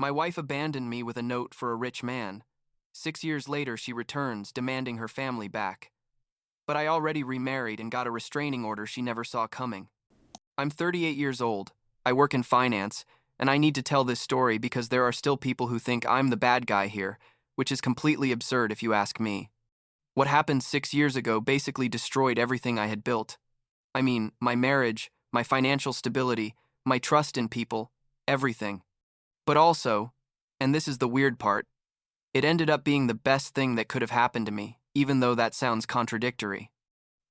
My wife abandoned me with a note for a rich man. 6 years later, she returns, demanding her family back. But I already remarried and got a restraining order she never saw coming. I'm 38 years old. I work in finance, and I need to tell this story because there are still people who think I'm the bad guy here, which is completely absurd if you ask me. What happened 6 years ago basically destroyed everything I had built. I mean, my marriage, my financial stability, my trust in people, everything. But also, and this is the weird part, it ended up being the best thing that could have happened to me, even though that sounds contradictory.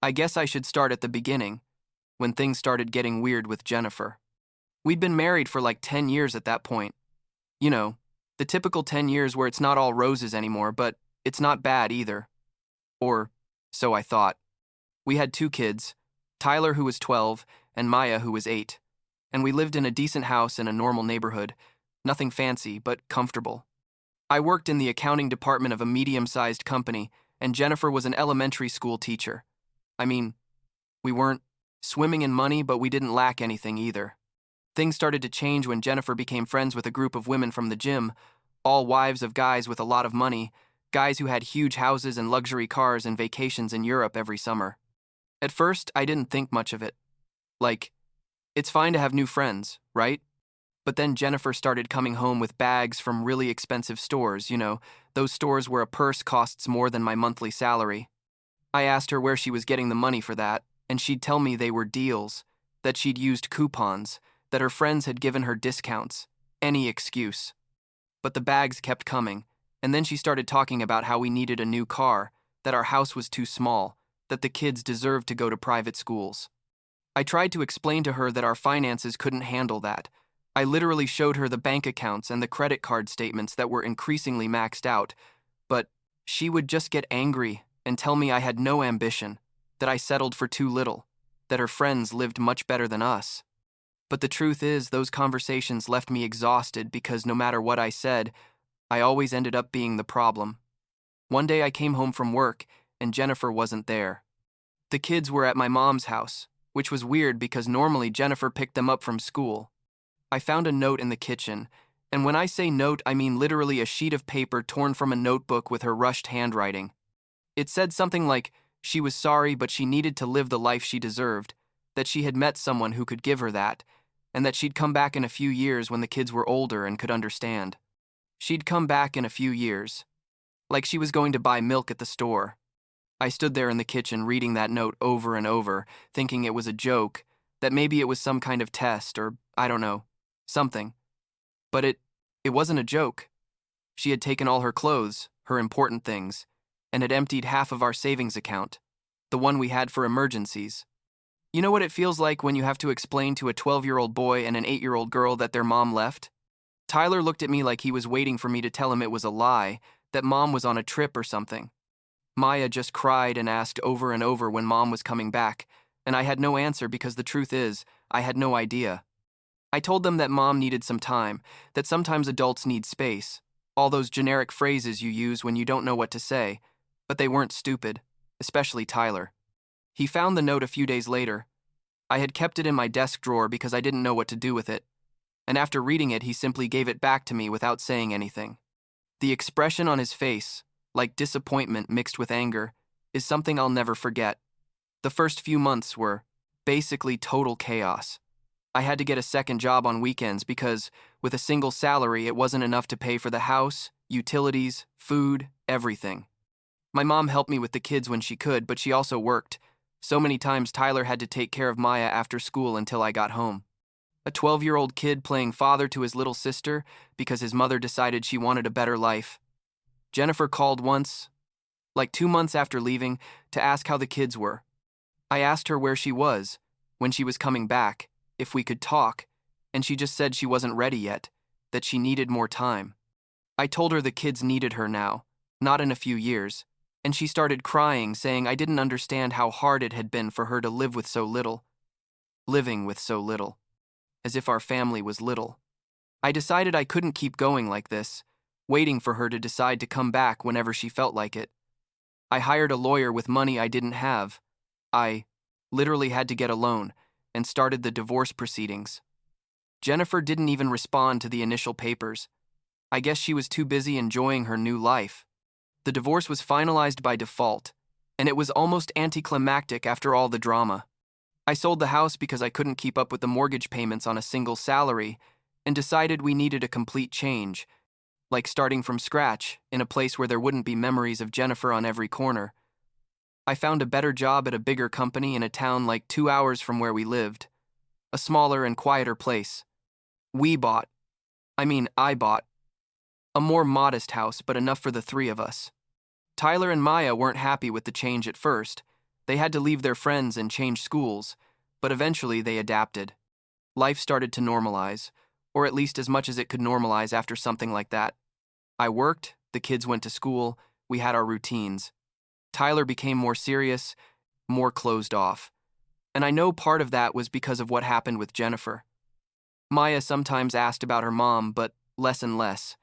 I guess I should start at the beginning, when things started getting weird with Jennifer. We'd been married for like 10 years at that point. You know, the typical 10 years where it's not all roses anymore, but it's not bad either. Or, so I thought. We had 2 kids, Tyler, who was 12, and Maya, who was 8. And we lived in a decent house in a normal neighborhood, nothing fancy, but comfortable. I worked in the accounting department of a medium-sized company, and Jennifer was an elementary school teacher. I mean, we weren't swimming in money, but we didn't lack anything either. Things started to change when Jennifer became friends with a group of women from the gym, all wives of guys with a lot of money, guys who had huge houses and luxury cars and vacations in Europe every summer. At first, I didn't think much of it. Like, it's fine to have new friends, right? But then Jennifer started coming home with bags from really expensive stores, those stores where a purse costs more than my monthly salary. I asked her where she was getting the money for that, and she'd tell me they were deals, that she'd used coupons, that her friends had given her discounts, any excuse. But the bags kept coming, and then she started talking about how we needed a new car, that our house was too small, that the kids deserved to go to private schools. I tried to explain to her that our finances couldn't handle that. I literally showed her the bank accounts and the credit card statements that were increasingly maxed out, but she would just get angry and tell me I had no ambition, that I settled for too little, that her friends lived much better than us. But the truth is, those conversations left me exhausted because no matter what I said, I always ended up being the problem. One day I came home from work, and Jennifer wasn't there. The kids were at my mom's house, which was weird because normally Jennifer picked them up from school. I found a note in the kitchen, and when I say note, I mean literally a sheet of paper torn from a notebook with her rushed handwriting. It said something like she was sorry but she needed to live the life she deserved, that she had met someone who could give her that, and that she'd come back in a few years when the kids were older and could understand. She'd come back in a few years. Like she was going to buy milk at the store. I stood there in the kitchen reading that note over and over, thinking it was a joke, that maybe it was some kind of test or, I don't know, something. But it wasn't a joke. She had taken all her clothes, her important things, and had emptied half of our savings account, the one we had for emergencies. You know what it feels like when you have to explain to a 12-year-old boy and an 8-year-old girl that their mom left? Tyler looked at me like he was waiting for me to tell him it was a lie, that mom was on a trip or something. Maya just cried and asked over and over when mom was coming back, and I had no answer because the truth is, I had no idea. I told them that mom needed some time, that sometimes adults need space, all those generic phrases you use when you don't know what to say, but they weren't stupid, especially Tyler. He found the note a few days later. I had kept it in my desk drawer because I didn't know what to do with it, and after reading it, he simply gave it back to me without saying anything. The expression on his face, like disappointment mixed with anger, is something I'll never forget. The first few months were basically total chaos. I had to get a second job on weekends because, with a single salary, it wasn't enough to pay for the house, utilities, food, everything. My mom helped me with the kids when she could, but she also worked. So many times Tyler had to take care of Maya after school until I got home. A 12-year-old kid playing father to his little sister because his mother decided she wanted a better life. Jennifer called once, like 2 months after leaving, to ask how the kids were. I asked her where she was, when she was coming back, if we could talk, and she just said she wasn't ready yet, that she needed more time. I told her the kids needed her now, not in a few years, and she started crying, saying I didn't understand how hard it had been for her to live with so little. Living with so little. As if our family was little. I decided I couldn't keep going like this, waiting for her to decide to come back whenever she felt like it. I hired a lawyer with money I didn't have. I literally had to get a loan, and started the divorce proceedings. Jennifer didn't even respond to the initial papers. I guess she was too busy enjoying her new life. The divorce was finalized by default, and it was almost anticlimactic after all the drama. I sold the house because I couldn't keep up with the mortgage payments on a single salary and decided we needed a complete change, like starting from scratch in a place where there wouldn't be memories of Jennifer on every corner. I found a better job at a bigger company in a town like 2 hours from where we lived, a smaller and quieter place. I bought, a more modest house, but enough for the three of us. Tyler and Maya weren't happy with the change at first. They had to leave their friends and change schools, but eventually they adapted. Life started to normalize, or at least as much as it could normalize after something like that. I worked, the kids went to school, we had our routines. Tyler became more serious, more closed off. And I know part of that was because of what happened with Jennifer. Maya sometimes asked about her mom, but less and less.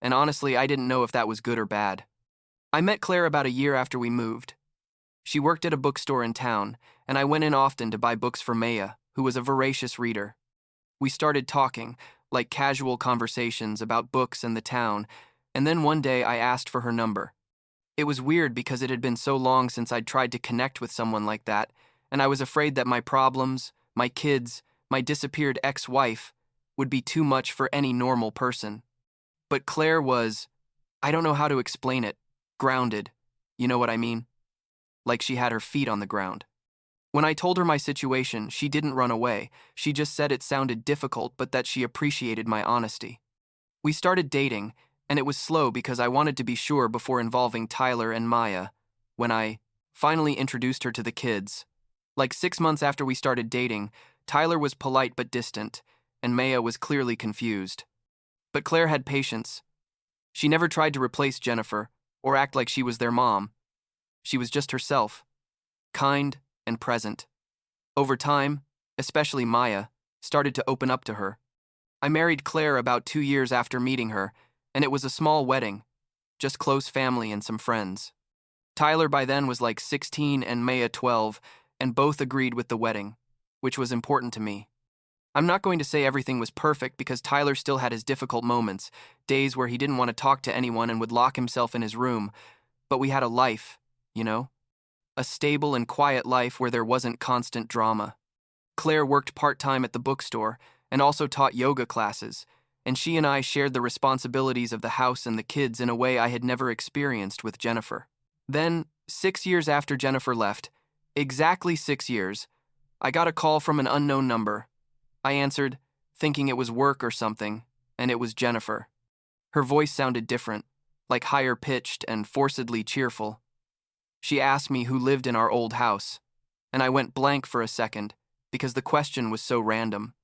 And honestly, I didn't know if that was good or bad. I met Claire about a year after we moved. She worked at a bookstore in town, and I went in often to buy books for Maya, who was a voracious reader. We started talking, like casual conversations about books and the town, and then one day I asked for her number. It was weird because it had been so long since I'd tried to connect with someone like that, and I was afraid that my problems, my kids, my disappeared ex-wife would be too much for any normal person. But Claire was, I don't know how to explain it, grounded. You know what I mean? Like she had her feet on the ground. When I told her my situation, she didn't run away. She just said it sounded difficult, but that she appreciated my honesty. We started dating, and it was slow because I wanted to be sure before involving Tyler and Maya. When I finally introduced her to the kids, like 6 months after we started dating, Tyler was polite but distant, and Maya was clearly confused. But Claire had patience. She never tried to replace Jennifer or act like she was their mom. She was just herself, kind and present. Over time, especially Maya started to open up to her. I married Claire about 2 years after meeting her, and it was a small wedding, just close family and some friends. Tyler by then was like 16 and Maya 12, and both agreed with the wedding, which was important to me. I'm not going to say everything was perfect because Tyler still had his difficult moments, days where he didn't want to talk to anyone and would lock himself in his room, but we had a life, you know? A stable and quiet life where there wasn't constant drama. Claire worked part-time at the bookstore and also taught yoga classes, and she and I shared the responsibilities of the house and the kids in a way I had never experienced with Jennifer. Then, 6 years after Jennifer left, exactly 6 years, I got a call from an unknown number. I answered, thinking it was work or something, and it was Jennifer. Her voice sounded different, like higher-pitched and forcedly cheerful. She asked me who lived in our old house, and I went blank for a second because the question was so random.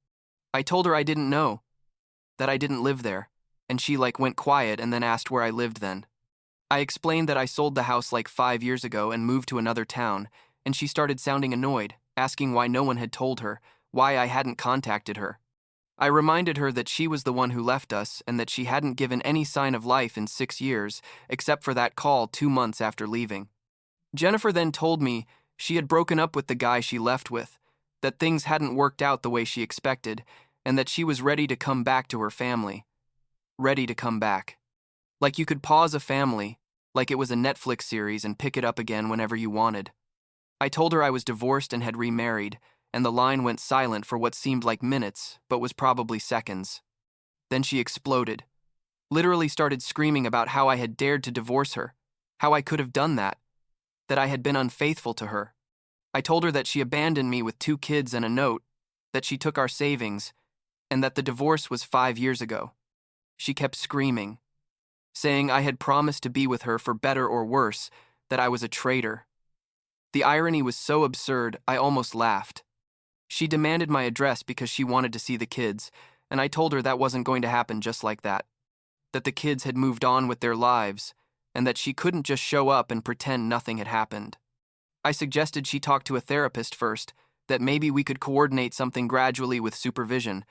I told her I didn't know, that I didn't live there, and she went quiet and then asked where I lived then. I explained that I sold the house 5 years ago and moved to another town, and she started sounding annoyed, asking why no one had told her, why I hadn't contacted her. I reminded her that she was the one who left us and that she hadn't given any sign of life in 6 years, except for that call 2 months after leaving. Jennifer then told me she had broken up with the guy she left with, that things hadn't worked out the way she expected, and that she was ready to come back to her family. Ready to come back. Like you could pause a family, like it was a Netflix series, and pick it up again whenever you wanted. I told her I was divorced and had remarried, and the line went silent for what seemed like minutes, but was probably seconds. Then she exploded. Literally started screaming about how I had dared to divorce her, how I could have done that I had been unfaithful to her. I told her that she abandoned me with 2 kids and a note, that she took our savings, and that the divorce was 5 years ago. She kept screaming, saying I had promised to be with her for better or worse, that I was a traitor. The irony was so absurd, I almost laughed. She demanded my address because she wanted to see the kids, and I told her that wasn't going to happen just like that the kids had moved on with their lives, and that she couldn't just show up and pretend nothing had happened. I suggested she talk to a therapist first, that maybe we could coordinate something gradually with supervision,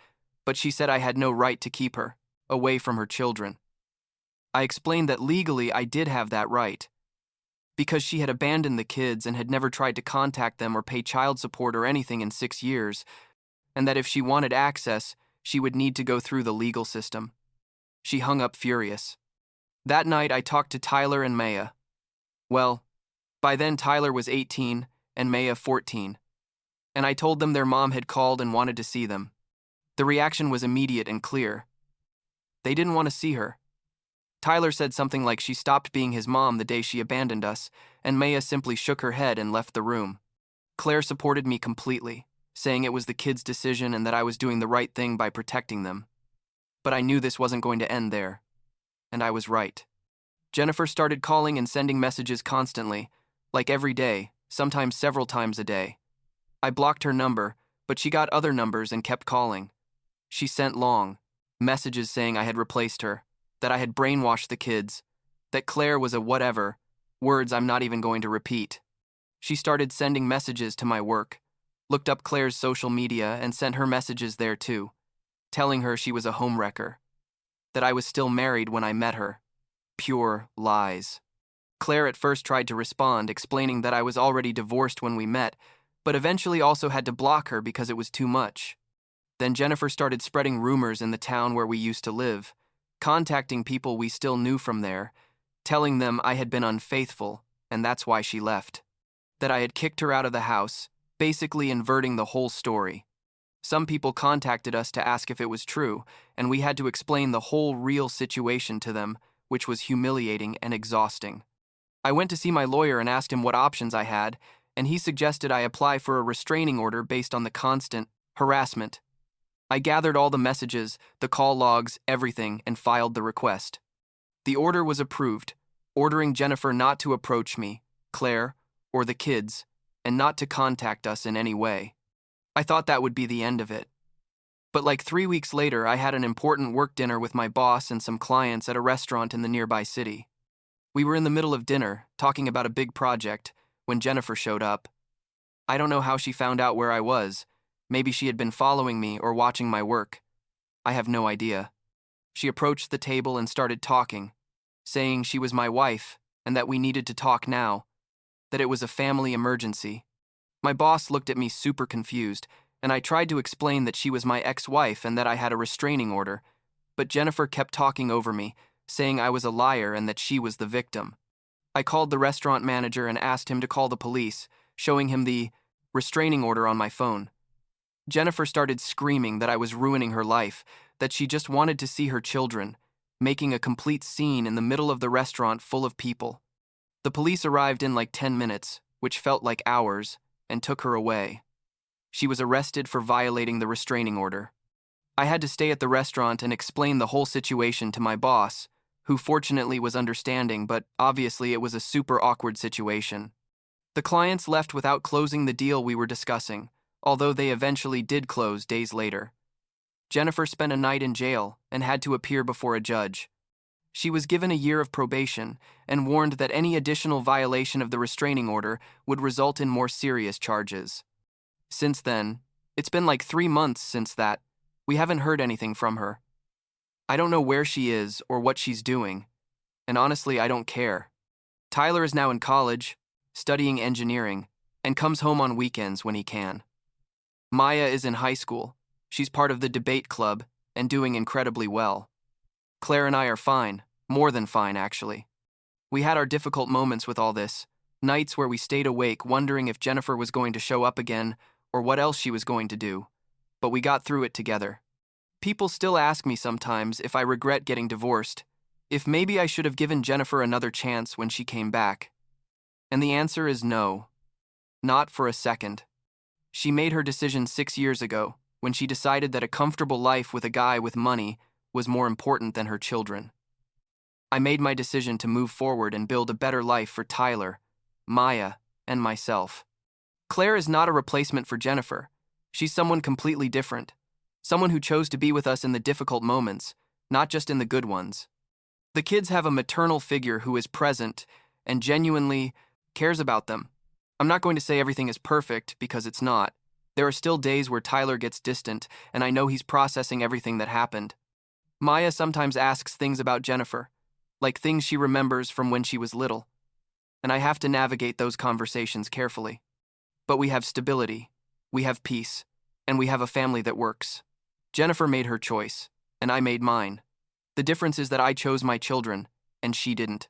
but she said I had no right to keep her away from her children. I explained that legally I did have that right, because she had abandoned the kids and had never tried to contact them or pay child support or anything in 6 years, and that if she wanted access, she would need to go through the legal system. She hung up furious. That night, I talked to Tyler and Maya. Well, by then Tyler was 18 and Maya 14, and I told them their mom had called and wanted to see them. The reaction was immediate and clear. They didn't want to see her. Tyler said something like she stopped being his mom the day she abandoned us, and Maya simply shook her head and left the room. Claire supported me completely, saying it was the kids' decision and that I was doing the right thing by protecting them. But I knew this wasn't going to end there, and I was right. Jennifer started calling and sending messages constantly, like every day, sometimes several times a day. I blocked her number, but she got other numbers and kept calling. She sent long messages saying I had replaced her, that I had brainwashed the kids, that Claire was a whatever, words I'm not even going to repeat. She started sending messages to my work, looked up Claire's social media and sent her messages there too, telling her she was a homewrecker, that I was still married when I met her. Pure lies. Claire at first tried to respond, explaining that I was already divorced when we met, but eventually also had to block her because it was too much. Then Jennifer started spreading rumors in the town where we used to live, contacting people we still knew from there, telling them I had been unfaithful, and that's why she left. That I had kicked her out of the house, basically inverting the whole story. Some people contacted us to ask if it was true, and we had to explain the whole real situation to them, which was humiliating and exhausting. I went to see my lawyer and asked him what options I had, and he suggested I apply for a restraining order based on the constant harassment. I gathered all the messages, the call logs, everything, and filed the request. The order was approved, ordering Jennifer not to approach me, Claire, or the kids, and not to contact us in any way. I thought that would be the end of it. But like 3 weeks later, I had an important work dinner with my boss and some clients at a restaurant in the nearby city. We were in the middle of dinner, talking about a big project, when Jennifer showed up. I don't know how she found out where I was. Maybe she had been following me or watching my work. I have no idea. She approached the table and started talking, saying she was my wife and that we needed to talk now, that it was a family emergency. My boss looked at me super confused, and I tried to explain that she was my ex-wife and that I had a restraining order, but Jennifer kept talking over me, saying I was a liar and that she was the victim. I called the restaurant manager and asked him to call the police, showing him the restraining order on my phone. Jennifer started screaming that I was ruining her life, that she just wanted to see her children, making a complete scene in the middle of the restaurant full of people. The police arrived in like 10 minutes, which felt like hours, and took her away. She was arrested for violating the restraining order. I had to stay at the restaurant and explain the whole situation to my boss, who fortunately was understanding, but obviously it was a super awkward situation. The clients left without closing the deal we were discussing, although they eventually did close days later. Jennifer spent a night in jail and had to appear before a judge. She was given a year of probation and warned that any additional violation of the restraining order would result in more serious charges. Since then, it's been like 3 months since that. We haven't heard anything from her. I don't know where she is or what she's doing, and honestly, I don't care. Tyler is now in college, studying engineering, and comes home on weekends when he can. Maya is in high school. She's part of the debate club and doing incredibly well. Claire and I are fine, more than fine, actually. We had our difficult moments with all this, nights where we stayed awake wondering if Jennifer was going to show up again or what else she was going to do, but we got through it together. People still ask me sometimes if I regret getting divorced, if maybe I should have given Jennifer another chance when she came back. And the answer is no. Not for a second. She made her decision 6 years ago when she decided that a comfortable life with a guy with money was more important than her children. I made my decision to move forward and build a better life for Tyler, Maya, and myself. Claire is not a replacement for Jennifer. She's someone completely different. Someone who chose to be with us in the difficult moments, not just in the good ones. The kids have a maternal figure who is present and genuinely cares about them. I'm not going to say everything is perfect because it's not. There are still days where Tyler gets distant, and I know he's processing everything that happened. Maya sometimes asks things about Jennifer, like things she remembers from when she was little, and I have to navigate those conversations carefully. But we have stability, we have peace, and we have a family that works. Jennifer made her choice, and I made mine. The difference is that I chose my children, and she didn't.